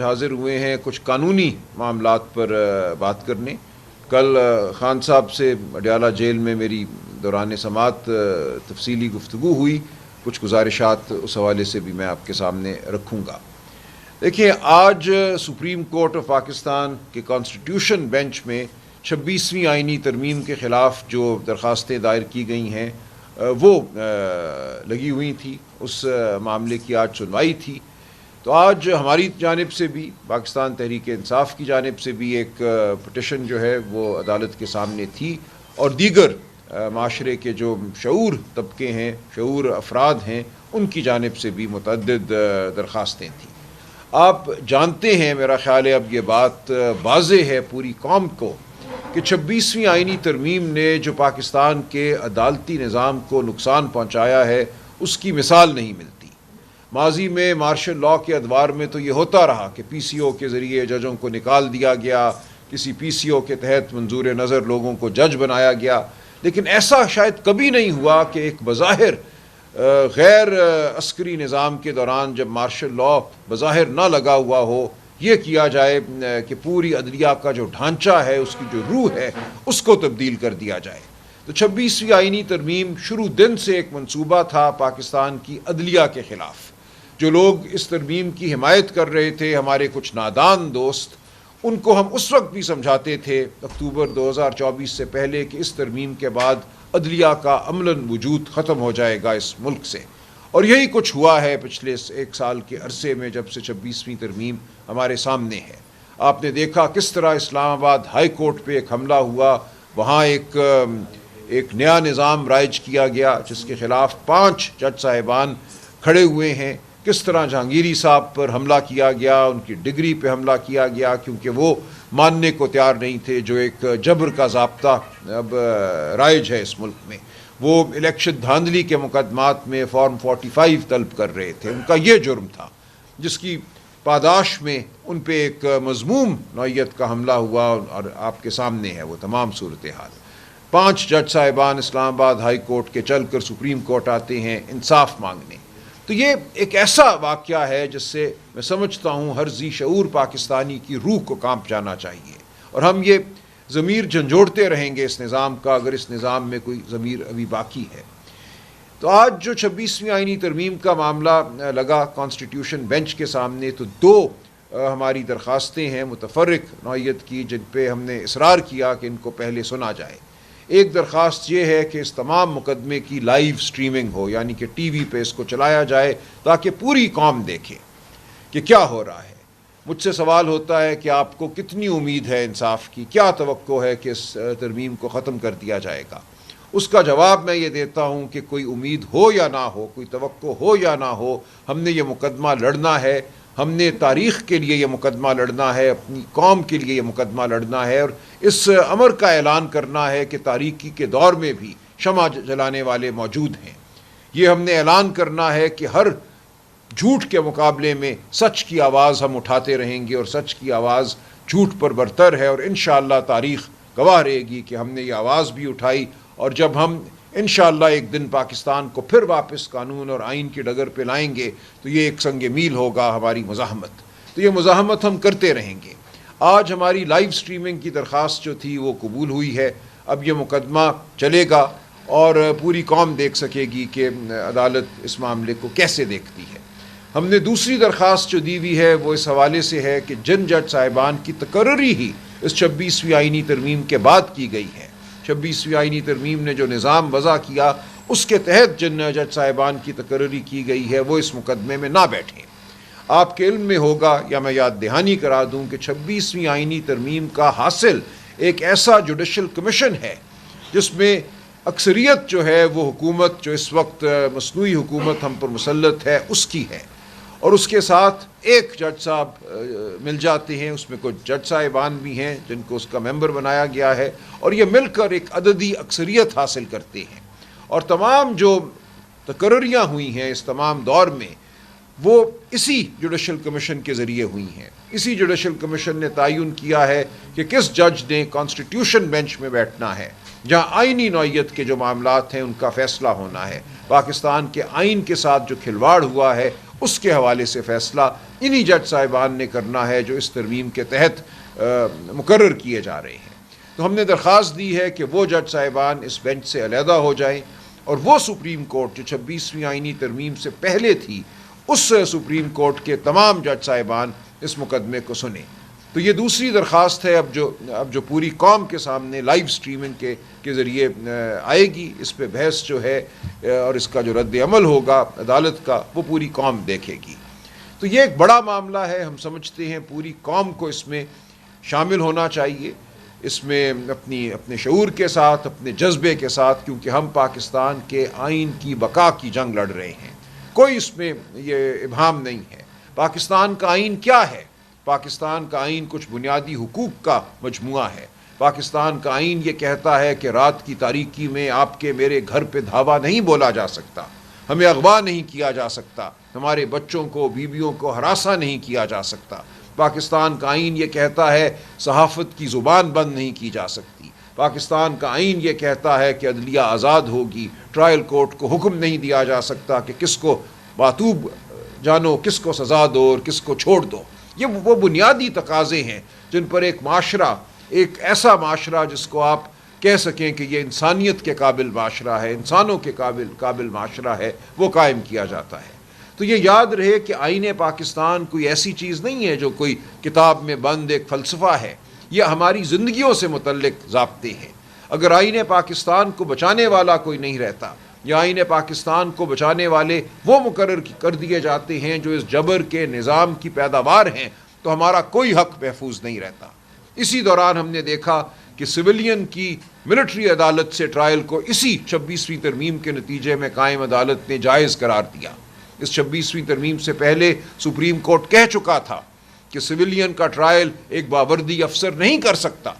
حاضر ہوئے ہیں کچھ قانونی معاملات پر بات کرنے. کل خان صاحب سے اڈیالہ جیل میں میری دوران سماعت تفصیلی گفتگو ہوئی. کچھ گزارشات اس حوالے سے بھی میں آپ کے سامنے رکھوں گا. دیکھیں، آج سپریم کورٹ آف پاکستان کے کانسٹیٹیوشن بینچ میں 26ویں آئینی ترمیم کے خلاف جو درخواستیں دائر کی گئی ہیں وہ لگی ہوئی تھی. اس معاملے کی آج سنوائی تھی. تو آج ہماری جانب سے بھی، پاکستان تحریک انصاف کی جانب سے بھی ایک پٹیشن جو ہے وہ عدالت کے سامنے تھی، اور دیگر معاشرے کے جو شعور طبقے ہیں، شعور افراد ہیں، ان کی جانب سے بھی متعدد درخواستیں تھیں. آپ جانتے ہیں، میرا خیال ہے اب یہ بات واضح ہے پوری قوم کو کہ 26ویں آئینی ترمیم نے جو پاکستان کے عدالتی نظام کو نقصان پہنچایا ہے اس کی مثال نہیں ملتی. ماضی میں مارشل لاء کے ادوار میں تو یہ ہوتا رہا کہ پی سی او کے ذریعے ججوں کو نکال دیا گیا، کسی پی سی او کے تحت منظور نظر لوگوں کو جج بنایا گیا، لیکن ایسا شاید کبھی نہیں ہوا کہ ایک بظاہر غیر عسکری نظام کے دوران جب مارشل لاء بظاہر نہ لگا ہوا ہو، یہ کیا جائے کہ پوری عدلیہ کا جو ڈھانچہ ہے، اس کی جو روح ہے، اس کو تبدیل کر دیا جائے. تو 26ویں آئینی ترمیم شروع دن سے ایک منصوبہ تھا پاکستان کی عدلیہ کے خلاف. جو لوگ اس ترمیم کی حمایت کر رہے تھے، ہمارے کچھ نادان دوست، ان کو ہم اس وقت بھی سمجھاتے تھے اکتوبر 2024 سے پہلے کہ اس ترمیم کے بعد عدلیہ کا عملاً وجود ختم ہو جائے گا اس ملک سے. اور یہی کچھ ہوا ہے پچھلے ایک سال کے عرصے میں جب سے 26ویں ترمیم ہمارے سامنے ہے. آپ نے دیکھا کس طرح اسلام آباد ہائی کورٹ پہ ایک حملہ ہوا، وہاں ایک نیا نظام رائج کیا گیا جس کے خلاف 5 جج صاحبان کھڑے ہوئے ہیں. کس طرح جہانگیری صاحب پر حملہ کیا گیا، ان کی ڈگری پہ حملہ کیا گیا، کیونکہ وہ ماننے کو تیار نہیں تھے جو ایک جبر کا ضابطہ اب رائج ہے اس ملک میں. وہ الیکشن دھاندلی کے مقدمات میں فارم 45 طلب کر رہے تھے. ان کا یہ جرم تھا جس کی پاداش میں ان پہ ایک مذموم نوعیت کا حملہ ہوا، اور آپ کے سامنے ہے وہ تمام صورتحال. 5 جج صاحبان اسلام آباد ہائی کورٹ کے چل کر سپریم کورٹ آتے ہیں انصاف مانگنے. تو یہ ایک ایسا واقعہ ہے جس سے میں سمجھتا ہوں ہر ذی شعور پاکستانی کی روح کو کانپ جانا چاہیے، اور ہم یہ ضمیر جھنجھوڑتے رہیں گے اس نظام کا اگر اس نظام میں کوئی ضمیر ابھی باقی ہے. تو آج جو 26ویں آئینی ترمیم کا معاملہ لگا کانسٹیٹیوشن بینچ کے سامنے، تو 2 ہماری درخواستیں ہیں متفرق نوعیت کی جن پہ ہم نے اصرار کیا کہ ان کو پہلے سنا جائے. ایک درخواست یہ ہے کہ اس تمام مقدمے کی لائیو سٹریمنگ ہو، یعنی کہ ٹی وی پہ اس کو چلایا جائے تاکہ پوری قوم دیکھے کہ کیا ہو رہا ہے. مجھ سے سوال ہوتا ہے کہ آپ کو کتنی امید ہے انصاف کی، کیا توقع ہے کہ اس ترمیم کو ختم کر دیا جائے گا. اس کا جواب میں یہ دیتا ہوں کہ کوئی امید ہو یا نہ ہو، کوئی توقع ہو یا نہ ہو، ہم نے یہ مقدمہ لڑنا ہے. ہم نے تاریخ کے لیے یہ مقدمہ لڑنا ہے، اپنی قوم کے لیے یہ مقدمہ لڑنا ہے، اور اس امر کا اعلان کرنا ہے کہ تاریکی کے دور میں بھی شمع جلانے والے موجود ہیں. یہ ہم نے اعلان کرنا ہے کہ ہر جھوٹ کے مقابلے میں سچ کی آواز ہم اٹھاتے رہیں گے، اور سچ کی آواز جھوٹ پر برتر ہے. اور انشاءاللہ تاریخ گواہ رہے گی کہ ہم نے یہ آواز بھی اٹھائی، اور جب ہم انشاءاللہ ایک دن پاکستان کو پھر واپس قانون اور آئین کی ڈگر پہ لائیں گے تو یہ ایک سنگ میل ہوگا ہماری مزاحمت. تو یہ مزاحمت ہم کرتے رہیں گے. آج ہماری لائیو سٹریمنگ کی درخواست جو تھی وہ قبول ہوئی ہے. اب یہ مقدمہ چلے گا اور پوری قوم دیکھ سکے گی کہ عدالت اس معاملے کو کیسے دیکھتی ہے. ہم نے دوسری درخواست جو دی ہوئی ہے وہ اس حوالے سے ہے کہ جن جج صاحبان کی تقرری ہی اس 26ویں آئینی ترمیم کے بعد کی گئی ہے، 26ویں آئینی ترمیم نے جو نظام وضع کیا اس کے تحت جن جج صاحبان کی تقرری کی گئی ہے وہ اس مقدمے میں نہ بیٹھیں. آپ کے علم میں ہوگا یا میں یاد دہانی کرا دوں کہ 26ویں آئینی ترمیم کا حاصل ایک ایسا جوڈیشل کمیشن ہے جس میں اکثریت جو ہے وہ حکومت جو اس وقت مصنوعی حکومت ہم پر مسلط ہے اس کی ہے، اور اس کے ساتھ ایک جج صاحب مل جاتے ہیں. اس میں کچھ جج صاحبان بھی ہیں جن کو اس کا ممبر بنایا گیا ہے، اور یہ مل کر ایک عددی اکثریت حاصل کرتے ہیں. اور تمام جو تقرریاں ہوئی ہیں اس تمام دور میں وہ اسی جوڈیشل کمیشن کے ذریعے ہوئی ہیں. اسی جوڈیشل کمیشن نے تعین کیا ہے کہ کس جج نے کانسٹیٹیوشن بینچ میں بیٹھنا ہے جہاں آئینی نوعیت کے جو معاملات ہیں ان کا فیصلہ ہونا ہے. پاکستان کے آئین کے ساتھ جو کھلواڑ ہوا ہے اس کے حوالے سے فیصلہ انہی جج صاحبان نے کرنا ہے جو اس ترمیم کے تحت مقرر کیے جا رہے ہیں۔ تو ہم نے درخواست دی ہے کہ وہ جج صاحبان اس بینچ سے علیحدہ ہو جائیں اور وہ سپریم کورٹ جو 26ویں آئینی ترمیم سے پہلے تھی، اس سپریم کورٹ کے تمام جج صاحبان اس مقدمے کو سنیں۔ تو یہ دوسری درخواست ہے اب جو پوری قوم کے سامنے لائیو سٹریمنگ کے ذریعے آئے گی۔ اس پہ بحث جو ہے اور اس کا جو رد عمل ہوگا عدالت کا، وہ پوری قوم دیکھے گی۔ تو یہ ایک بڑا معاملہ ہے، ہم سمجھتے ہیں پوری قوم کو اس میں شامل ہونا چاہیے، اس میں اپنے شعور کے ساتھ، اپنے جذبے کے ساتھ، کیونکہ ہم پاکستان کے آئین کی بقا کی جنگ لڑ رہے ہیں۔ کوئی اس میں یہ ابہام نہیں ہے۔ پاکستان کا آئین کیا ہے؟ پاکستان کا آئین کچھ بنیادی حقوق کا مجموعہ ہے۔ پاکستان کا آئین یہ کہتا ہے کہ رات کی تاریکی میں آپ کے میرے گھر پہ دھاوا نہیں بولا جا سکتا، ہمیں اغوا نہیں کیا جا سکتا، ہمارے بچوں کو، بیویوں کو ہراساں نہیں کیا جا سکتا۔ پاکستان کا آئین یہ کہتا ہے صحافت کی زبان بند نہیں کی جا سکتی۔ پاکستان کا آئین یہ کہتا ہے کہ عدلیہ آزاد ہوگی، ٹرائل کورٹ کو حکم نہیں دیا جا سکتا کہ کس کو معتوب جانو، کس کو سزا دو اور کس کو چھوڑ دو۔ یہ وہ بنیادی تقاضے ہیں جن پر ایک معاشرہ، ایک ایسا معاشرہ جس کو آپ کہہ سکیں کہ یہ انسانیت کے قابل معاشرہ ہے، انسانوں کے قابل معاشرہ ہے، وہ قائم کیا جاتا ہے۔ تو یہ یاد رہے کہ آئین پاکستان کوئی ایسی چیز نہیں ہے جو کوئی کتاب میں بند ایک فلسفہ ہے، یہ ہماری زندگیوں سے متعلق ضابطے ہیں۔ اگر آئین پاکستان کو بچانے والا کوئی نہیں رہتا، یا آئین پاکستان کو بچانے والے وہ مقرر کر دیے جاتے ہیں جو اس جبر کے نظام کی پیداوار ہیں، تو ہمارا کوئی حق محفوظ نہیں رہتا۔ اسی دوران ہم نے دیکھا کہ سویلین کی ملٹری عدالت سے ٹرائل کو اسی 26ویں ترمیم کے نتیجے میں قائم عدالت نے جائز قرار دیا۔ اس 26ویں ترمیم سے پہلے سپریم کورٹ کہہ چکا تھا کہ سویلین کا ٹرائل ایک باوردی افسر نہیں کر سکتا۔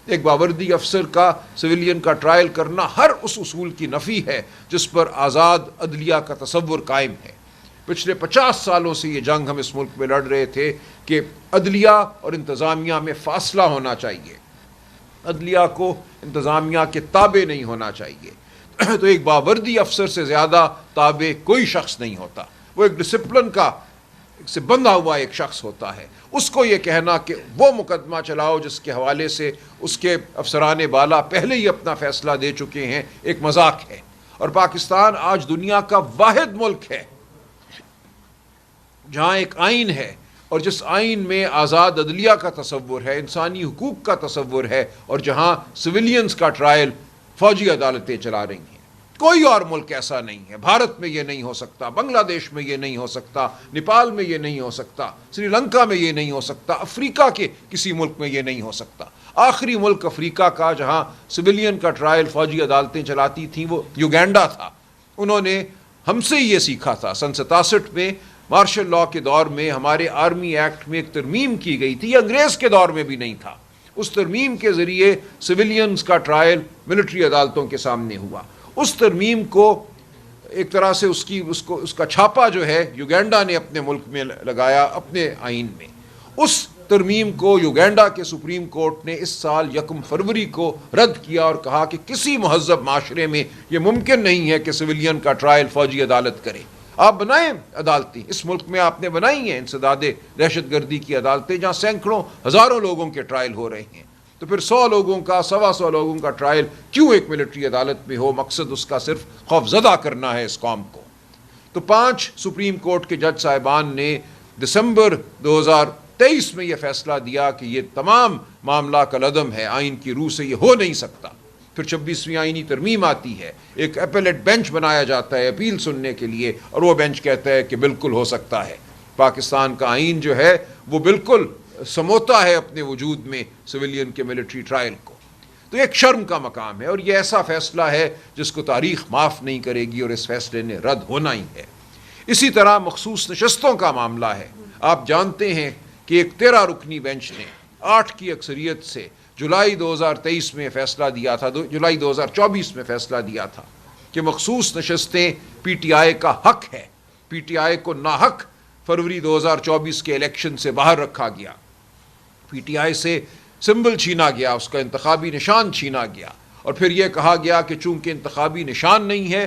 ایک باوردی افسر کا سویلین کا ٹرائل کرنا ہر اس اصول کی نفی ہے جس پر آزاد عدلیہ کا تصور قائم ہے۔ پچھلے 50 سالوں سے یہ جنگ ہم اس ملک میں لڑ رہے تھے کہ عدلیہ اور انتظامیہ میں فاصلہ ہونا چاہیے، عدلیہ کو انتظامیہ کے تابع نہیں ہونا چاہیے۔ تو ایک باوردی افسر سے زیادہ تابع کوئی شخص نہیں ہوتا، وہ ایک ڈسپلن کا سے بندھا ہوا ایک شخص ہوتا ہے۔ اس کو یہ کہنا کہ وہ مقدمہ چلاؤ جس کے حوالے سے اس کے افسران بالا پہلے ہی اپنا فیصلہ دے چکے ہیں، ایک مذاق ہے۔ اور پاکستان آج دنیا کا واحد ملک ہے جہاں ایک آئین ہے اور جس آئین میں آزاد عدلیہ کا تصور ہے، انسانی حقوق کا تصور ہے، اور جہاں سویلینز کا ٹرائل فوجی عدالتیں چلا رہی ہیں۔ کوئی اور ملک ایسا نہیں ہے۔ بھارت میں یہ نہیں ہو سکتا، بنگلہ دیش میں یہ نہیں ہو سکتا، نیپال میں یہ نہیں ہو سکتا، سری لنکا میں یہ نہیں ہو سکتا، افریقہ کے کسی ملک میں یہ نہیں ہو سکتا۔ آخری ملک افریقہ کا جہاں سویلین کا ٹرائل فوجی عدالتیں چلاتی تھیں وہ یوگینڈا تھا۔ انہوں نے ہم سے یہ سیکھا تھا۔ سن 67 میں مارشل لاء کے دور میں ہمارے آرمی ایکٹ میں ایک ترمیم کی گئی تھی، یہ انگریز کے دور میں بھی نہیں تھا۔ اس ترمیم کے ذریعے سویلینز کا ٹرائل ملٹری عدالتوں کے سامنے ہوا۔ اس ترمیم کو ایک طرح سے اس کا چھاپا جو ہے یوگینڈا نے اپنے ملک میں لگایا، اپنے آئین میں۔ اس ترمیم کو یوگینڈا کے سپریم کورٹ نے اس سال 1 فروری کو رد کیا اور کہا کہ کسی مہذب معاشرے میں یہ ممکن نہیں ہے کہ سویلین کا ٹرائل فوجی عدالت کرے۔ آپ بنائیں عدالتیں، اس ملک میں آپ نے بنائی ہیں انسداد دہشت گردی کی عدالتیں جہاں سینکڑوں ہزاروں لوگوں کے ٹرائل ہو رہے ہیں، تو پھر 100 لوگوں کا 125 لوگوں کا ٹرائل کیوں ایک ملٹری عدالت میں ہو؟ مقصد اس کا صرف خوف زدہ کرنا ہے اس قوم کو۔ تو 5 سپریم کورٹ کے جج صاحبان نے دسمبر 2023 میں یہ فیصلہ دیا کہ یہ تمام معاملہ کالعدم ہے، آئین کی روح سے یہ ہو نہیں سکتا۔ پھر 26ویں آئینی ترمیم آتی ہے، ایک اپیلیٹ بینچ بنایا جاتا ہے اپیل سننے کے لیے، اور وہ بینچ کہتا ہے کہ بالکل ہو سکتا ہے۔ پاکستان کا آئین جو ہے وہ بالکل سموتا ہے اپنے وجود میں سویلین کے ملٹری ٹرائل کو۔ تو ایک شرم کا مقام ہے، اور یہ ایسا فیصلہ ہے جس کو تاریخ معاف نہیں کرے گی، اور اس فیصلے نے رد ہونا ہی ہے۔ اسی طرح مخصوص نشستوں کا معاملہ ہے۔ آپ جانتے ہیں کہ ایک 13 رکنی بینچ نے 8 کی اکثریت سے جولائی 2023 میں فیصلہ دیا تھا، جولائی 2024 میں فیصلہ دیا تھا کہ مخصوص نشستیں پی ٹی آئی کا حق ہے۔ پی ٹی آئی کو ناحق فروری 2024 کے الیکشن سے باہر رکھا گیا، پی ٹی آئی سے سمبل چھینا گیا، اس کا انتخابی نشان چھینا گیا، اور پھر یہ کہا گیا کہ چونکہ انتخابی نشان نہیں ہے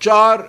4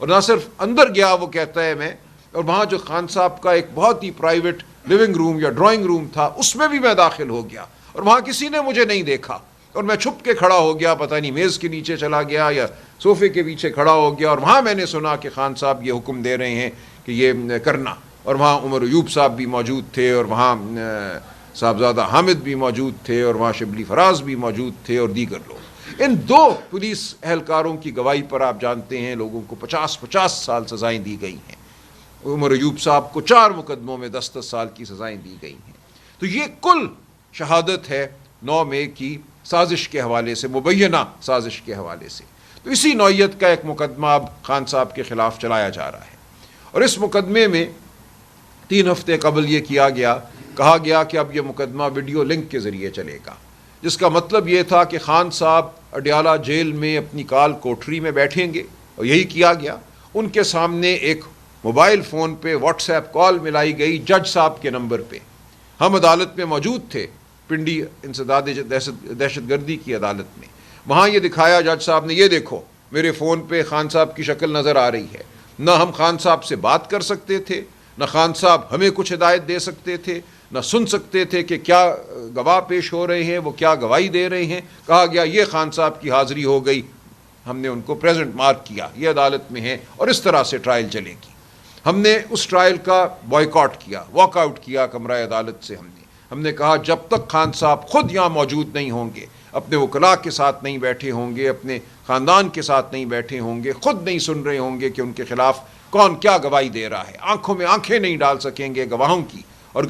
اور نہ صرف اندر گیا وہ کہتا ہے میں، اور وہاں جو خان صاحب کا ایک بہت ہی پرائیویٹ لیونگ روم یا ڈرائنگ روم تھا اس میں بھی میں داخل ہو گیا اور وہاں کسی نے مجھے نہیں دیکھا، اور میں چھپ کے کھڑا ہو گیا، پتہ نہیں میز کے نیچے چلا گیا یا صوفے کے پیچھے کھڑا ہو گیا، اور وہاں میں نے سنا کہ خان صاحب یہ حکم دے رہے ہیں کہ یہ کرنا، اور وہاں عمر ایوب صاحب بھی موجود تھے، اور وہاں صاحبزادہ حامد بھی موجود تھے، اور وہاں شبلی فراز بھی موجود تھے اور دیگر لوگ۔ ان دو پولیس اہلکاروں کی گواہی پر آپ جانتے ہیں لوگوں کو 50 سال سزائیں دی گئی ہیں۔ عمر ایوب صاحب کو 4 مقدموں میں 10 سال کی سزائیں دی گئی ہیں۔ تو یہ کل شہادت ہے 9 مئی کی سازش کے حوالے سے، مبینہ سازش کے حوالے سے۔ تو اسی نوعیت کا ایک مقدمہ اب خان صاحب کے خلاف چلایا جا رہا ہے، اور اس مقدمے میں 3 ہفتے قبل یہ کہا گیا کہ اب یہ مقدمہ ویڈیو لنک کے ذریعے چلے گا، جس کا مطلب یہ تھا کہ خان صاحب اڈیالہ جیل میں اپنی کال کوٹری میں بیٹھیں گے، اور یہی کیا گیا۔ ان کے سامنے ایک موبائل فون پہ واٹس ایپ کال ملائی گئی جج صاحب کے نمبر پہ۔ ہم عدالت میں موجود تھے، پنڈی انسداد دہشت گردی کی عدالت میں۔ وہاں یہ دکھایا جج صاحب نے، یہ دیکھو میرے فون پہ خان صاحب کی شکل نظر آ رہی ہے۔ نہ ہم خان صاحب سے بات کر سکتے تھے، نہ خان صاحب ہمیں کچھ ہدایت دے سکتے تھے، نہ سن سکتے تھے کہ کیا گواہ پیش ہو رہے ہیں، وہ کیا گواہی دے رہے ہیں۔ کہا گیا یہ خان صاحب کی حاضری ہو گئی، ہم نے ان کو پریزنٹ مارک کیا، یہ عدالت میں ہیں، اور اس طرح سے ٹرائل چلے گی۔ ہم نے اس ٹرائل کا بائیکاٹ کیا، واک آؤٹ کیا کمرہ عدالت سے۔ ہم نے کہا جب تک خان صاحب خود یہاں موجود نہیں ہوں گے، اپنے وکلاء کے ساتھ نہیں بیٹھے ہوں گے، اپنے خاندان کے ساتھ نہیں بیٹھے ہوں گے، خود نہیں سن رہے ہوں گے کہ ان کے خلاف کون کیا گواہی دے رہا ہے، آنکھوں میں آنکھیں نہیں ڈال سکیں گے گواہوں کی۔ اور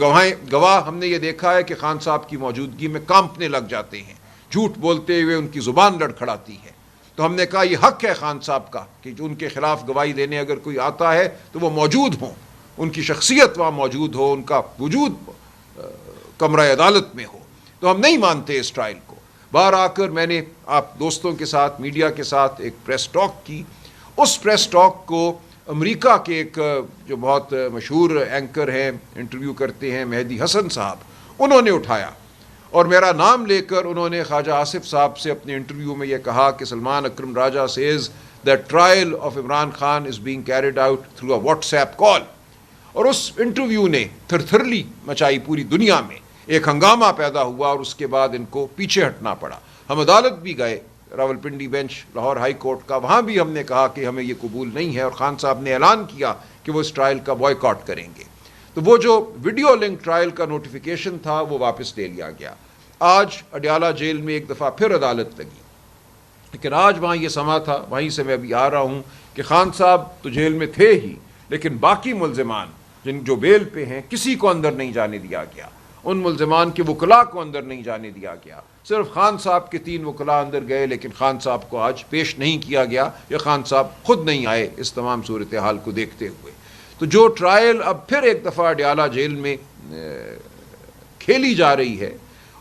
گواہ ہم نے یہ دیکھا ہے کہ خان صاحب کی موجودگی میں کانپنے لگ جاتے ہیں، جھوٹ بولتے ہوئے ان کی زبان لڑکھڑاتی ہے۔ تو ہم نے کہا یہ حق ہے خان صاحب کا کہ جو ان کے خلاف گواہی دینے اگر کوئی آتا ہے تو وہ موجود ہوں، ان کی شخصیت وہاں موجود ہو، ان کا وجود کمرہ عدالت میں ہو۔ تو ہم نہیں مانتے اس ٹرائل کو۔ باہر آ کر میں نے آپ دوستوں کے ساتھ، میڈیا کے ساتھ ایک پریس ٹاک کی۔ اس پریس ٹاک کو امریکہ کے ایک جو بہت مشہور اینکر ہیں، انٹرویو کرتے ہیں، مہدی حسن صاحب، انہوں نے اٹھایا اور میرا نام لے کر انہوں نے خواجہ آصف صاحب سے اپنے انٹرویو میں یہ کہا کہ سلمان اکرم راجہ says that trial of Imran Khan is being carried out through a WhatsApp call۔ اور اس انٹرویو نے تھرتھرلی مچائی پوری دنیا میں، ایک ہنگامہ پیدا ہوا، اور اس کے بعد ان کو پیچھے ہٹنا پڑا۔ ہم عدالت بھی گئے، Rawalpindi bench Lahore high court کا، وہاں بھی ہم نے کہا کہ ہمیں یہ قبول نہیں ہے، اور خان صاحب نے اعلان کیا کہ وہ اس ٹرائل کا بائیکاٹ کریں گے۔ تو وہ جو ویڈیو لنک ٹرائل کا نوٹیفیکیشن تھا وہ واپس لے لیا گیا۔ آج اڈیالہ جیل میں ایک دفعہ پھر عدالت لگی، لیکن آج وہاں یہ سما تھا، وہیں سے میں ابھی آ رہا ہوں، کہ خان صاحب تو جیل میں تھے ہی، لیکن باقی ملزمان جو بیل پہ ہیں کسی کو اندر نہیں جانے دیا گیا۔ ان ملزمان کے وکلاء کو اندر نہیں جانے دیا گیا۔ صرف خان صاحب کے 3 وکلاء اندر گئے، لیکن خان صاحب کو آج پیش نہیں کیا گیا، یا خان صاحب خود نہیں آئے اس تمام صورتحال کو دیکھتے ہوئے۔ تو جو ٹرائل اب پھر ایک دفعہ اڈیالہ جیل میں کھیلی جا رہی ہے،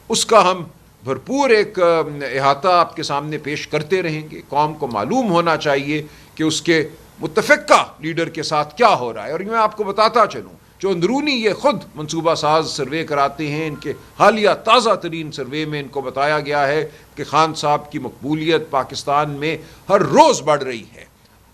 اس کا ہم بھرپور ایک احاطہ آپ کے سامنے پیش کرتے رہیں گے۔ قوم کو معلوم ہونا چاہیے کہ اس کے متفقہ لیڈر کے ساتھ کیا ہو رہا ہے۔ اور میں آپ کو بتاتا چلوں، جو اندرونی یہ خود منصوبہ ساز سروے کراتے ہیں، ان کے حالیہ تازہ ترین سروے میں ان کو بتایا گیا ہے کہ خان صاحب کی مقبولیت پاکستان میں ہر روز بڑھ رہی ہے۔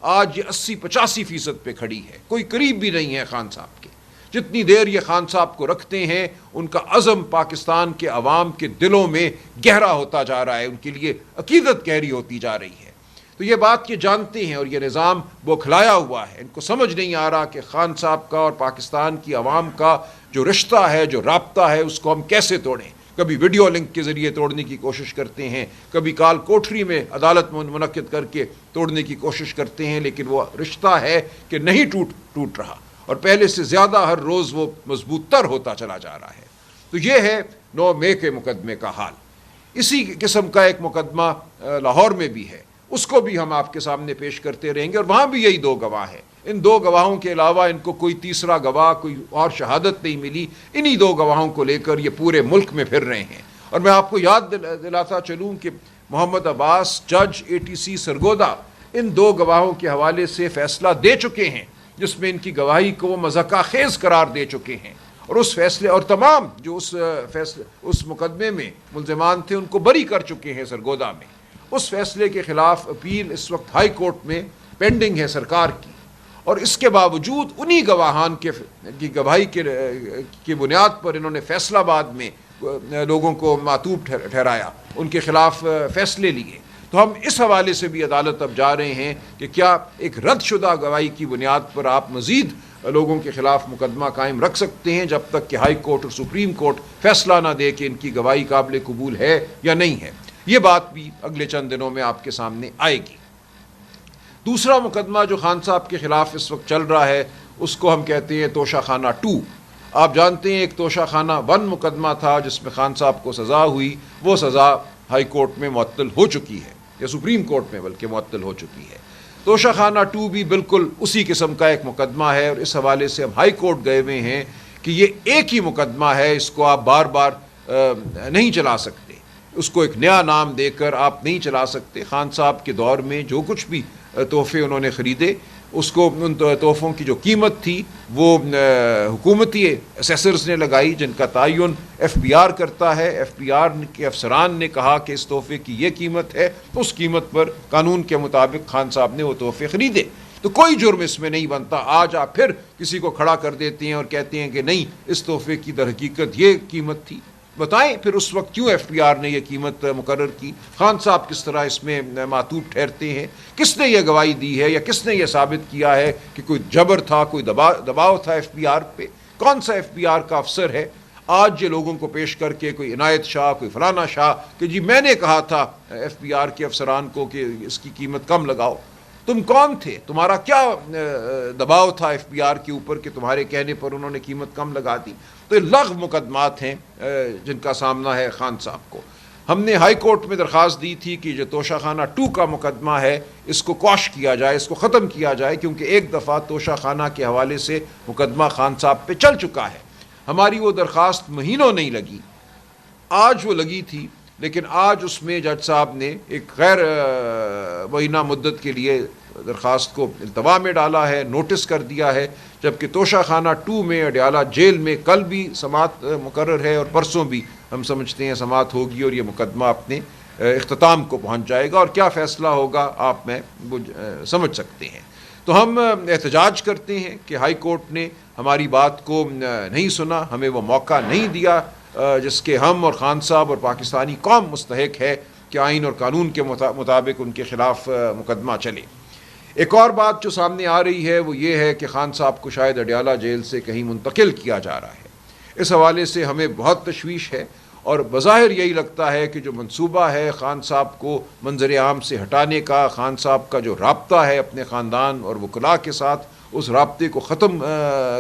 آج یہ 80-85% پہ کھڑی ہے، کوئی قریب بھی نہیں ہے خان صاحب کے۔ جتنی دیر یہ خان صاحب کو رکھتے ہیں، ان کا عزم پاکستان کے عوام کے دلوں میں گہرا ہوتا جا رہا ہے، ان کے لیے عقیدت گہری ہوتی جا رہی ہے۔ تو یہ بات یہ جانتے ہیں، اور یہ نظام بوکھلایا ہوا ہے، ان کو سمجھ نہیں آ رہا کہ خان صاحب کا اور پاکستان کی عوام کا جو رشتہ ہے، جو رابطہ ہے، اس کو ہم کیسے توڑیں۔ کبھی ویڈیو لنک کے ذریعے توڑنے کی کوشش کرتے ہیں، کبھی کال کوٹری میں عدالت منعقد کر کے توڑنے کی کوشش کرتے ہیں، لیکن وہ رشتہ ہے کہ نہیں ٹوٹ رہا، اور پہلے سے زیادہ ہر روز وہ مضبوط تر ہوتا چلا جا رہا ہے۔ تو یہ ہے 9 مئی کے مقدمے کا حال۔ اسی قسم کا ایک مقدمہ لاہور میں بھی ہے، اس کو بھی ہم آپ کے سامنے پیش کرتے رہیں گے، اور وہاں بھی یہی 2 گواہ ہیں۔ ان 2 گواہوں کے علاوہ ان کو کوئی تیسرا گواہ، کوئی اور شہادت نہیں ملی۔ انہی 2 گواہوں کو لے کر یہ پورے ملک میں پھر رہے ہیں۔ اور میں آپ کو یاد دلاتا چلوں کہ محمد عباس، جج ATC سرگودا، ان 2 گواہوں کے حوالے سے فیصلہ دے چکے ہیں، جس میں ان کی گواہی کو وہ مضحکہ خیز قرار دے چکے ہیں، اور اس فیصلے اور تمام جو اس مقدمے میں ملزمان تھے ان کو بری کر چکے ہیں سرگودا میں۔ اس فیصلے کے خلاف اپیل اس وقت ہائی کورٹ میں پینڈنگ ہے سرکار کی، اور اس کے باوجود انہی گواہان کی گواہی کی بنیاد پر انہوں نے فیصل آباد میں لوگوں کو معتوب ٹھہرایا، ان کے خلاف فیصلے لیے۔ تو ہم اس حوالے سے بھی عدالت اب جا رہے ہیں کہ کیا ایک رد شدہ گواہی کی بنیاد پر آپ مزید لوگوں کے خلاف مقدمہ قائم رکھ سکتے ہیں جب تک کہ ہائی کورٹ اور سپریم کورٹ فیصلہ نہ دے کہ ان کی گواہی قابل قبول ہے یا نہیں ہے۔ یہ بات بھی اگلے چند دنوں میں آپ کے سامنے آئے گی۔ دوسرا مقدمہ جو خان صاحب کے خلاف اس وقت چل رہا ہے اس کو ہم کہتے ہیں توشہ خانہ 2۔ آپ جانتے ہیں ایک توشہ خانہ 1 مقدمہ تھا جس میں خان صاحب کو سزا ہوئی، وہ سزا ہائی کورٹ میں معطل ہو چکی ہے، یا سپریم کورٹ میں بلکہ معطل ہو چکی ہے۔ توشہ خانہ 2 بھی بالکل اسی قسم کا ایک مقدمہ ہے، اور اس حوالے سے ہم ہائی کورٹ گئے ہوئے ہیں کہ یہ ایک ہی مقدمہ ہے، اس کو آپ بار بار نہیں چلا سکتے، اس کو ایک نیا نام دے کر آپ نہیں چلا سکتے۔ خان صاحب کے دور میں جو کچھ بھی تحفے انہوں نے خریدے، اس کو ان تحفوں کی جو قیمت تھی وہ حکومتی اسیسرز نے لگائی، جن کا تعین ایف بی آر کرتا ہے۔ ایف بی آر کے افسران نے کہا کہ اس تحفے کی یہ قیمت ہے، اس قیمت پر قانون کے مطابق خان صاحب نے وہ تحفے خریدے، تو کوئی جرم اس میں نہیں بنتا۔ آج آپ پھر کسی کو کھڑا کر دیتے ہیں اور کہتے ہیں کہ نہیں، اس تحفے کی در حقیقت یہ قیمت تھی۔ بتائیں پھر اس وقت کیوں ایف بی آر نے یہ قیمت مقرر کی؟ خان صاحب کس طرح اس میں معتوب ٹھہرتے ہیں؟ کس نے یہ گواہی دی ہے یا کس نے یہ ثابت کیا ہے کہ کوئی جبر تھا، کوئی دباؤ تھا ایف بی آر پہ؟ کون سا ایف بی آر کا افسر ہے آج یہ لوگوں کو پیش کر کے، کوئی عنایت شاہ، کوئی فلانا شاہ، کہ جی میں نے کہا تھا ایف بی آر کے افسران کو کہ اس کی قیمت کم لگاؤ؟ تم کون تھے؟ تمہارا کیا دباؤ تھا ایف بی آر کے اوپر کہ تمہارے کہنے پر انہوں نے قیمت کم لگا دی؟ تو یہ لغو مقدمات ہیں جن کا سامنا ہے خان صاحب کو۔ ہم نے ہائی کورٹ میں درخواست دی تھی کہ جو توشہ خانہ 2 کا مقدمہ ہے اس کو کوش کیا جائے، اس کو ختم کیا جائے، کیونکہ ایک دفعہ توشہ خانہ کے حوالے سے مقدمہ خان صاحب پہ چل چکا ہے۔ ہماری وہ درخواست مہینوں نہیں لگی، آج وہ لگی تھی، لیکن آج اس میں جج صاحب نے ایک غیر معینہ مدت کے لیے درخواست کو التوا میں ڈالا ہے، نوٹس کر دیا ہے، جبکہ توشہ خانہ 2 میں اڈیالہ جیل میں کل بھی سماعت مقرر ہے اور پرسوں بھی ہم سمجھتے ہیں سماعت ہوگی، اور یہ مقدمہ اپنے اختتام کو پہنچ جائے گا، اور کیا فیصلہ ہوگا آپ میں وہ سمجھ سکتے ہیں۔ تو ہم احتجاج کرتے ہیں کہ ہائی کورٹ نے ہماری بات کو نہیں سنا، ہمیں وہ موقع نہیں دیا جس کے ہم اور خان صاحب اور پاکستانی قوم مستحق ہے کہ آئین اور قانون کے مطابق ان کے خلاف مقدمہ چلے۔ ایک اور بات جو سامنے آ رہی ہے وہ یہ ہے کہ خان صاحب کو شاید اڈیالہ جیل سے کہیں منتقل کیا جا رہا ہے۔ اس حوالے سے ہمیں بہت تشویش ہے، اور بظاہر یہی لگتا ہے کہ جو منصوبہ ہے خان صاحب کو منظر عام سے ہٹانے کا، خان صاحب کا جو رابطہ ہے اپنے خاندان اور وکلاء کے ساتھ، اس رابطے کو ختم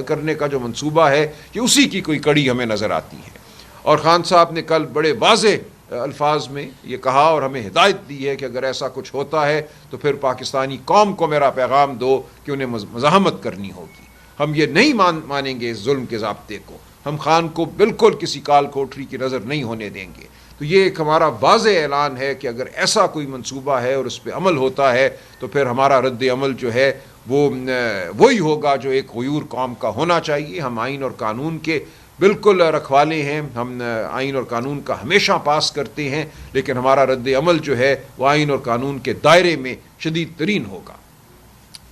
کرنے کا جو منصوبہ ہے، کہ اسی کی کوئی کڑی ہمیں نظر آتی ہے۔ اور خان صاحب نے کل بڑے واضح الفاظ میں یہ کہا اور ہمیں ہدایت دی ہے کہ اگر ایسا کچھ ہوتا ہے تو پھر پاکستانی قوم کو میرا پیغام دو کہ انہیں مزاحمت کرنی ہوگی۔ ہم یہ نہیں مانیں گے اس ظلم کے ضابطے کو، ہم خان کو بالکل کسی کال کوٹری کی نظر نہیں ہونے دیں گے۔ تو یہ ایک ہمارا واضح اعلان ہے کہ اگر ایسا کوئی منصوبہ ہے اور اس پہ عمل ہوتا ہے تو پھر ہمارا رد عمل جو ہے وہ وہی ہوگا جو ایک غیور قوم کا ہونا چاہیے۔ ہم آئین اور قانون کے بالکل رکھوالے ہیں، ہم آئین اور قانون کا ہمیشہ پاس کرتے ہیں، لیکن ہمارا رد عمل جو ہے وہ آئین اور قانون کے دائرے میں شدید ترین ہوگا۔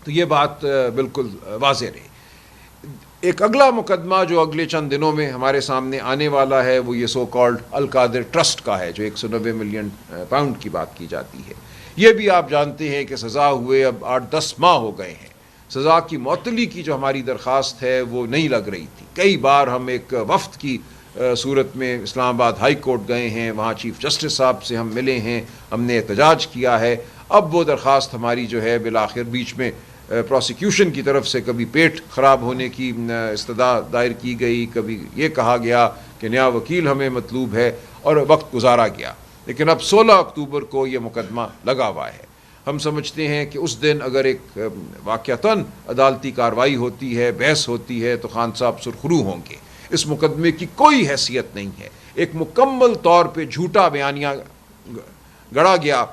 تو یہ بات بالکل واضح رہے۔ ایک اگلا مقدمہ جو اگلے چند دنوں میں ہمارے سامنے آنے والا ہے وہ یہ سو کالڈ القادر ٹرسٹ کا ہے، جو 190 ملین پاؤنڈ کی بات کی جاتی ہے۔ یہ بھی آپ جانتے ہیں کہ سزا ہوئے اب 8-10 ماہ ہو گئے ہیں۔ سزا کی معطلی کی جو ہماری درخواست ہے وہ نہیں لگ رہی تھی۔ کئی بار ہم ایک وفد کی صورت میں اسلام آباد ہائی کورٹ گئے ہیں، وہاں چیف جسٹس صاحب سے ہم ملے ہیں، ہم نے احتجاج کیا ہے۔ اب وہ درخواست ہماری جو ہے بالآخر بیچ میں پروسیکیوشن کی طرف سے کبھی پیٹ خراب ہونے کی استدعا دائر کی گئی، کبھی یہ کہا گیا کہ نیا وکیل ہمیں مطلوب ہے، اور وقت گزارا گیا۔ لیکن اب 16 اکتوبر کو یہ مقدمہ لگا ہوا ہے۔ ہم سمجھتے ہیں کہ اس دن اگر ایک واقعتاً عدالتی کارروائی ہوتی ہے، بحث ہوتی ہے، تو خان صاحب سرخرو ہوں گے۔ اس مقدمے کی کوئی حیثیت نہیں ہے، ایک مکمل طور پہ جھوٹا بیانیہ گڑا گیا،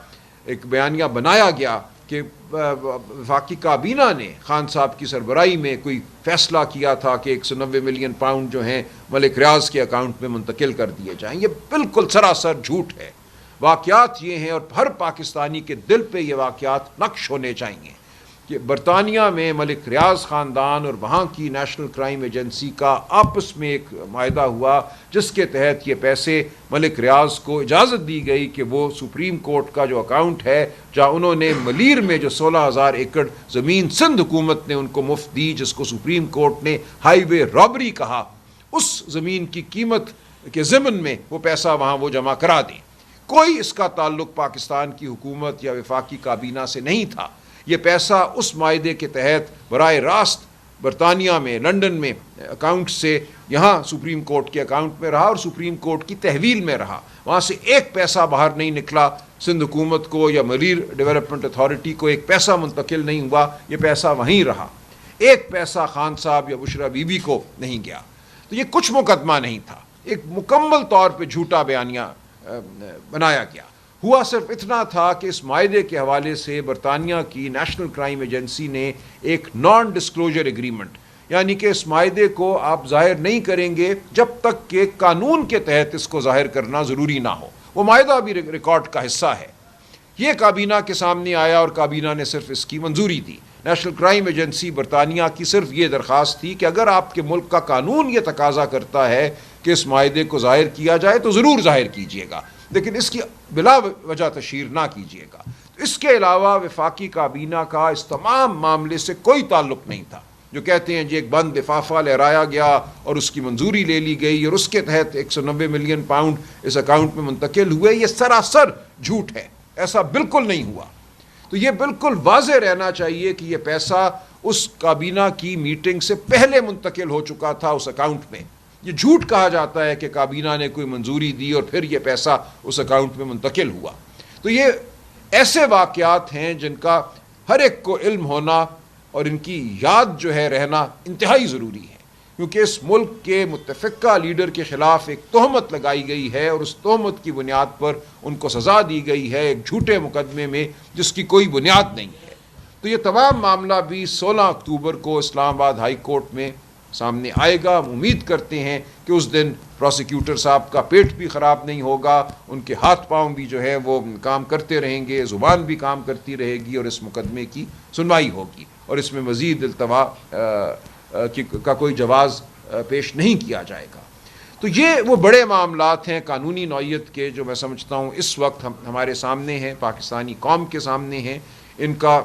ایک بیانیہ بنایا گیا کہ وفاقی کابینہ نے خان صاحب کی سربراہی میں کوئی فیصلہ کیا تھا کہ 190 ملین پاؤنڈ جو ہیں ملک ریاض کے اکاؤنٹ میں منتقل کر دیے جائیں۔ یہ بالکل سراسر جھوٹ ہے۔ واقعات یہ ہیں، اور ہر پاکستانی کے دل پہ یہ واقعات نقش ہونے چاہیے، کہ برطانیہ میں ملک ریاض خاندان اور وہاں کی نیشنل کرائم ایجنسی کا آپس میں ایک معاہدہ ہوا جس کے تحت یہ پیسے ملک ریاض کو اجازت دی گئی کہ وہ سپریم کورٹ کا جو اکاؤنٹ ہے جہاں انہوں نے ملیر میں جو 16,000 ایکڑ زمین سندھ حکومت نے ان کو مفت دی, جس کو سپریم کورٹ نے ہائی وے رابری کہا, اس زمین کی قیمت کے ضمن میں وہ پیسہ وہاں وہ جمع کرا دیں. کوئی اس کا تعلق پاکستان کی حکومت یا وفاقی کابینہ سے نہیں تھا. یہ پیسہ اس معاہدے کے تحت براہ راست برطانیہ میں لنڈن میں اکاؤنٹ سے یہاں سپریم کورٹ کے اکاؤنٹ میں رہا اور سپریم کورٹ کی تحویل میں رہا. وہاں سے ایک پیسہ باہر نہیں نکلا, سندھ حکومت کو یا ملیر ڈیولپمنٹ اتھارٹی کو ایک پیسہ منتقل نہیں ہوا, یہ پیسہ وہیں رہا. ایک پیسہ خان صاحب یا بشرا بی بی کو نہیں گیا. تو یہ کچھ مقدمہ نہیں تھا, ایک مکمل طور پہ جھوٹا بیانیہ بنایا گیا. ہوا صرف اتنا تھا کہ اس معاہدے کے حوالے سے برطانیہ کی نیشنل کرائم ایجنسی نے ایک نان ڈسکلوجر ایگریمنٹ, یعنی کہ اس معاہدے کو آپ ظاہر نہیں کریں گے جب تک کہ قانون کے تحت اس کو ظاہر کرنا ضروری نہ ہو. وہ معاہدہ بھی ریکارڈ کا حصہ ہے. یہ کابینہ کے سامنے آیا اور کابینہ نے صرف اس کی منظوری دی. نیشنل کرائم ایجنسی برطانیہ کی صرف یہ درخواست تھی کہ اگر آپ کے ملک کا قانون یہ تقاضا کرتا ہے کہ اس معاہدے کو ظاہر کیا جائے تو ضرور ظاہر کیجیے گا, لیکن اس کی بلا وجہ تشہیر نہ کیجیے گا. اس کے علاوہ وفاقی کابینہ کا اس تمام معاملے سے کوئی تعلق نہیں تھا. جو کہتے ہیں جی ایک بند لفافہ لہرایا گیا اور اس کی منظوری لے لی گئی اور اس کے تحت 190 ملین پاؤنڈ اس اکاؤنٹ میں منتقل ہوئے, یہ سراسر جھوٹ ہے. ایسا بالکل نہیں ہوا. تو یہ بالکل واضح رہنا چاہیے کہ یہ پیسہ اس کابینہ کی میٹنگ سے پہلے منتقل ہو چکا تھا اس اکاؤنٹ میں. یہ جھوٹ کہا جاتا ہے کہ کابینہ نے کوئی منظوری دی اور پھر یہ پیسہ اس اکاؤنٹ میں منتقل ہوا. تو یہ ایسے واقعات ہیں جن کا ہر ایک کو علم ہونا اور ان کی یاد جو ہے رہنا انتہائی ضروری ہے, کیونکہ اس ملک کے متفقہ لیڈر کے خلاف ایک تہمت لگائی گئی ہے اور اس تہمت کی بنیاد پر ان کو سزا دی گئی ہے ایک جھوٹے مقدمے میں جس کی کوئی بنیاد نہیں ہے. تو یہ تمام معاملہ بھی 16 اکتوبر کو اسلام آباد ہائی کورٹ میں سامنے آئے گا. ہم امید کرتے ہیں کہ اس دن پروسیکیوٹر صاحب کا پیٹ بھی خراب نہیں ہوگا, ان کے ہاتھ پاؤں بھی جو ہے وہ کام کرتے رہیں گے, زبان بھی کام کرتی رہے گی اور اس مقدمے کی سنوائی ہوگی اور اس میں مزید التوا کا کوئی جواز پیش نہیں کیا جائے گا. تو یہ وہ بڑے معاملات ہیں قانونی نوعیت کے جو میں سمجھتا ہوں اس وقت ہمارے سامنے ہیں, پاکستانی قوم کے سامنے ہیں. ان کا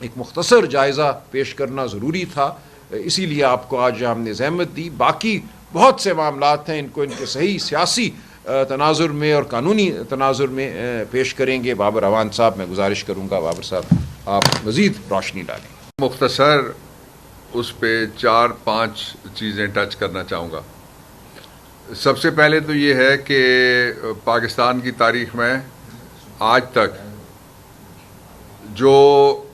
ایک مختصر جائزہ پیش کرنا ضروری تھا, اسی لیے آپ کو آج ہم نے زحمت دی. باقی بہت سے معاملات ہیں, ان کو ان کے صحیح سیاسی تناظر میں اور قانونی تناظر میں پیش کریں گے. بابر اعوان صاحب, میں گزارش کروں گا بابر صاحب آپ مزید روشنی ڈالیں. مختصر اس پہ 4-5 چیزیں ٹچ کرنا چاہوں گا. سب سے پہلے تو یہ ہے کہ پاکستان کی تاریخ میں آج تک جو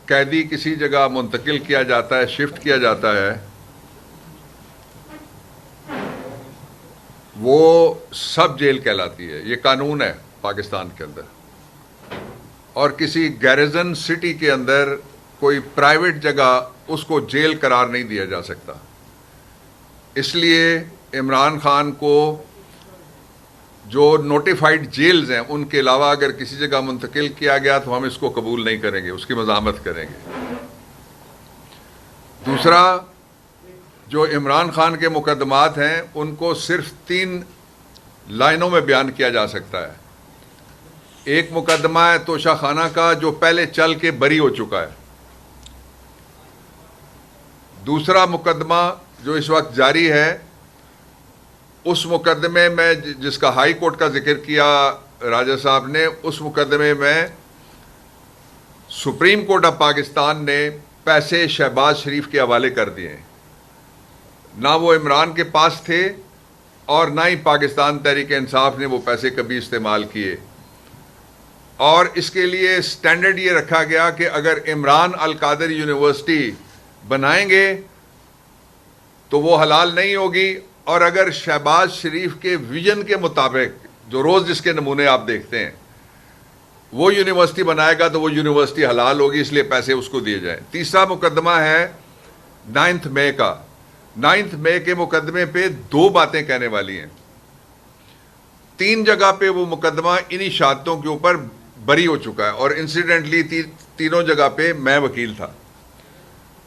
قیدی کسی جگہ منتقل کیا جاتا ہے, شفٹ کیا جاتا ہے, وہ سب جیل کہلاتی ہے. یہ قانون ہے پاکستان کے اندر. اور کسی گیریزن سٹی کے اندر کوئی پرائیویٹ جگہ اس کو جیل قرار نہیں دیا جا سکتا. اس لیے عمران خان کو جو نوٹیفائڈ جیلز ہیں ان کے علاوہ اگر کسی جگہ منتقل کیا گیا تو ہم اس کو قبول نہیں کریں گے, اس کی مزاحمت کریں گے. دوسرا, جو عمران خان کے مقدمات ہیں ان کو صرف 3 لائنوں میں بیان کیا جا سکتا ہے. ایک مقدمہ ہے توشہ خانہ کا جو پہلے چل کے بری ہو چکا ہے. دوسرا مقدمہ جو اس وقت جاری ہے, اس مقدمے میں جس کا ہائی کورٹ کا ذکر کیا راجہ صاحب نے, اس مقدمے میں سپریم کورٹ آف پاکستان نے پیسے شہباز شریف کے حوالے کر دیے ہیں. نہ وہ عمران کے پاس تھے اور نہ ہی پاکستان تحریک انصاف نے وہ پیسے کبھی استعمال کیے. اور اس کے لیے سٹینڈرڈ یہ رکھا گیا کہ اگر عمران القادر یونیورسٹی بنائیں گے تو وہ حلال نہیں ہوگی, اور اگر شہباز شریف کے ویژن کے مطابق جو روز جس کے نمونے آپ دیکھتے ہیں وہ یونیورسٹی بنائے گا تو وہ یونیورسٹی حلال ہوگی, اس لیے پیسے اس کو دیے جائیں. تیسرا مقدمہ ہے 9 مئی کا. 9 مئی کے مقدمے پہ 2 باتیں کہنے والی ہیں. 3 جگہ پہ وہ مقدمہ انہی شہادتوں کے اوپر بری ہو چکا ہے, اور انسیڈنٹلی تینوں جگہ پہ میں وکیل تھا.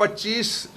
25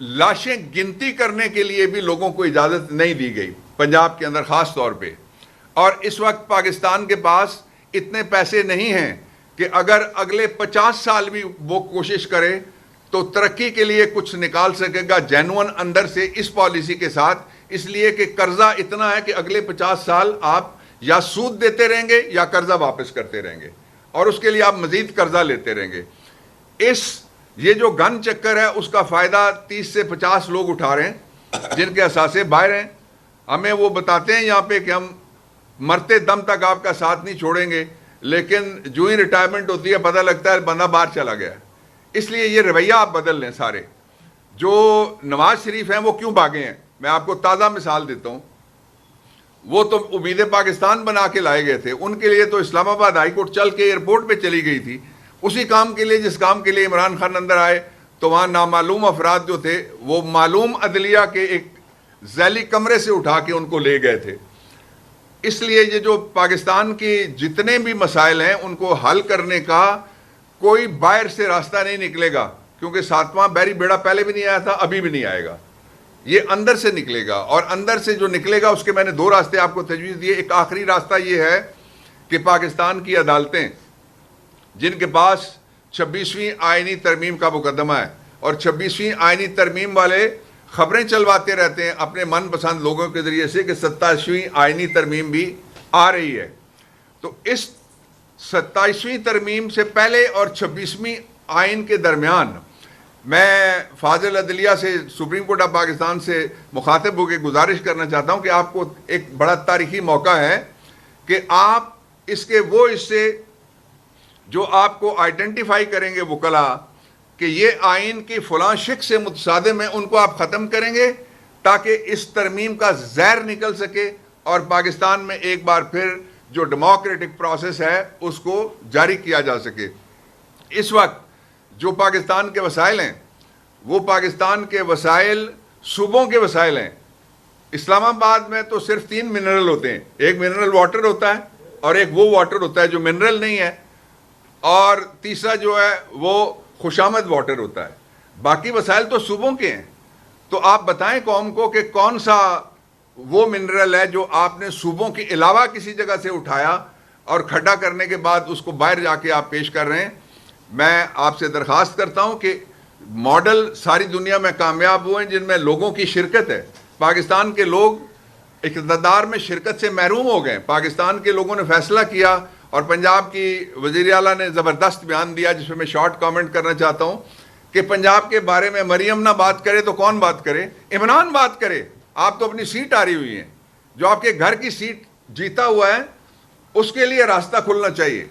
لاشیں گنتی کرنے کے لیے بھی لوگوں کو اجازت نہیں دی گئی پنجاب کے اندر خاص طور پہ. اور اس وقت پاکستان کے پاس اتنے پیسے نہیں ہیں کہ اگر اگلے 50 سال بھی وہ کوشش کرے تو ترقی کے لیے کچھ نکال سکے گا جینون اندر سے اس پالیسی کے ساتھ. اس لیے کہ قرضہ اتنا ہے کہ اگلے 50 سال آپ یا سود دیتے رہیں گے یا قرضہ واپس کرتے رہیں گے, اور اس کے لیے آپ مزید قرضہ لیتے رہیں گے. یہ جو گن چکر ہے اس کا فائدہ 30 سے 50 لوگ اٹھا رہے ہیں جن کے اثاثے باہر ہیں. ہمیں وہ بتاتے ہیں یہاں پہ کہ ہم مرتے دم تک آپ کا ساتھ نہیں چھوڑیں گے, لیکن جو ہی ریٹائرمنٹ ہوتی ہے پتہ لگتا ہے بندہ باہر چلا گیا. اس لیے یہ رویہ آپ بدل لیں سارے. جو نواز شریف ہیں وہ کیوں بھاگے ہیں, میں آپ کو تازہ مثال دیتا ہوں. وہ تو امید پاکستان بنا کے لائے گئے تھے, ان کے لیے تو اسلام آباد ہائی کورٹ چل کے ایئرپورٹ پہ چلی گئی تھی. اسی کام کے لیے جس کام کے لیے عمران خان اندر آئے تو وہاں نامعلوم افراد جو تھے وہ معلوم عدلیہ کے ایک ذیلی کمرے سے اٹھا کے ان کو لے گئے تھے. اس لیے یہ جو پاکستان کے جتنے بھی مسائل ہیں ان کو حل کرنے کا کوئی باہر سے راستہ نہیں نکلے گا, کیونکہ 7واں بحری بیڑا پہلے بھی نہیں آیا تھا, ابھی بھی نہیں آئے گا. یہ اندر سے نکلے گا, اور اندر سے جو نکلے گا اس کے میں نے 2 راستے آپ کو تجویز دیے. ایک آخری راستہ یہ ہے کہ پاکستان کی عدالتیں جن کے پاس 26ویں آئینی ترمیم کا مقدمہ ہے, اور 26ویں آئینی ترمیم والے خبریں چلواتے رہتے ہیں اپنے من پسند لوگوں کے ذریعے سے کہ 27ویں آئینی ترمیم بھی آ رہی ہے. تو اس 27ویں ترمیم سے پہلے اور 26ویں آئین کے درمیان میں فاضل عدلیہ سے, سپریم کورٹ آف پاکستان سے مخاطب ہو کے گزارش کرنا چاہتا ہوں کہ آپ کو ایک بڑا تاریخی موقع ہے کہ آپ اس کے وہ حصے جو آپ کو آئیڈینٹیفائی کریں گے وکلاء کہ یہ آئین کی فلاں شق سے متصادم ہے, ان کو آپ ختم کریں گے تاکہ اس ترمیم کا زہر نکل سکے اور پاکستان میں ایک بار پھر جو ڈیموکریٹک پروسیس ہے اس کو جاری کیا جا سکے. اس وقت جو پاکستان کے وسائل ہیں وہ پاکستان کے وسائل صوبوں کے وسائل ہیں. اسلام آباد میں تو صرف 3 منرل ہوتے ہیں, ایک منرل واٹر ہوتا ہے اور ایک وہ واٹر ہوتا ہے جو منرل نہیں ہے, اور تیسرا جو ہے وہ خوشامد واٹر ہوتا ہے. باقی وسائل تو صوبوں کے ہیں. تو آپ بتائیں قوم کو کہ کون سا وہ منرل ہے جو آپ نے صوبوں کے علاوہ کسی جگہ سے اٹھایا اور کھڈا کرنے کے بعد اس کو باہر جا کے آپ پیش کر رہے ہیں. میں آپ سے درخواست کرتا ہوں کہ ماڈل ساری دنیا میں کامیاب ہوئے جن میں لوگوں کی شرکت ہے. پاکستان کے لوگ اقتدار میں شرکت سے محروم ہو گئے. پاکستان کے لوگوں نے فیصلہ کیا, اور پنجاب کی وزیر اعلیٰ نے زبردست بیان دیا جس میں میں شارٹ کامنٹ کرنا چاہتا ہوں کہ پنجاب کے بارے میں مریم نہ بات کرے تو کون بات کرے, عمران بات کرے. آپ تو اپنی سیٹ آ رہی ہوئی ہیں, جو آپ کے گھر کی سیٹ جیتا ہوا ہے اس کے لیے راستہ کھلنا چاہیے.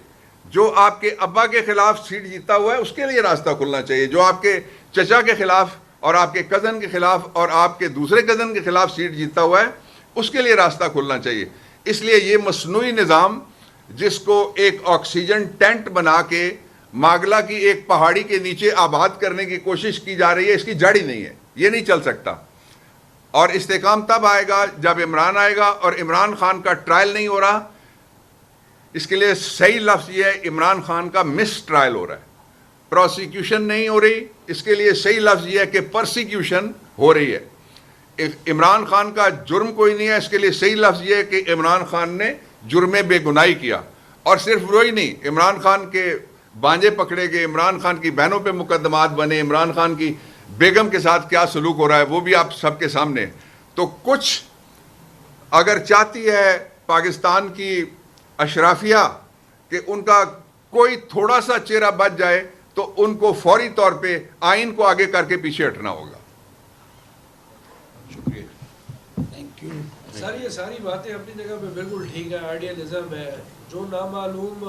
جو آپ کے ابا کے خلاف سیٹ جیتا ہوا ہے اس کے لیے راستہ کھلنا چاہیے. جو آپ کے چچا کے خلاف اور آپ کے کزن کے خلاف اور آپ کے دوسرے کزن کے خلاف سیٹ جیتا ہوا ہے اس کے لیے راستہ کھلنا چاہیے. اس لیے یہ مصنوعی نظام جس کو ایک آکسیجن ٹینٹ بنا کے ماگلا کی ایک پہاڑی کے نیچے آباد کرنے کی کوشش کی جا رہی ہے, اس کی جڑ ہی نہیں ہے, یہ نہیں چل سکتا. اور استحکام تب آئے گا جب عمران آئے گا, اور عمران خان کا ٹرائل نہیں ہو رہا. اس کے لیے صحیح لفظ یہ ہے عمران خان کا مس ٹرائل ہو رہا ہے, پروسیکیوشن نہیں ہو رہی. اس کے لیے صحیح لفظ یہ ہے کہ پرسیکیوشن ہو رہی ہے. عمران خان کا جرم کوئی نہیں ہے, اس کے لیے صحیح لفظ یہ ہے کہ عمران خان نے جرم بے گناہی کیا. اور صرف وہی نہیں, عمران خان کے بانجے پکڑے گئے, عمران خان کی بہنوں پہ مقدمات بنے, عمران خان کی بیگم کے ساتھ کیا سلوک ہو رہا ہے وہ بھی آپ سب کے سامنے. تو کچھ اگر چاہتی ہے پاکستان کی اشرافیہ کہ ان کا کوئی تھوڑا سا چہرہ بچ جائے تو ان کو فوری طور پہ آئین کو آگے کر کے پیچھے ہٹنا ہوگا. شکریہ. سر یہ ساری باتیں اپنی جگہ پہ بالکل ٹھیک ہے, آئیڈیالزم ہے. جو نامعلوم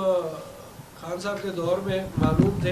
خان صاحب کے دور میں معلوم تھے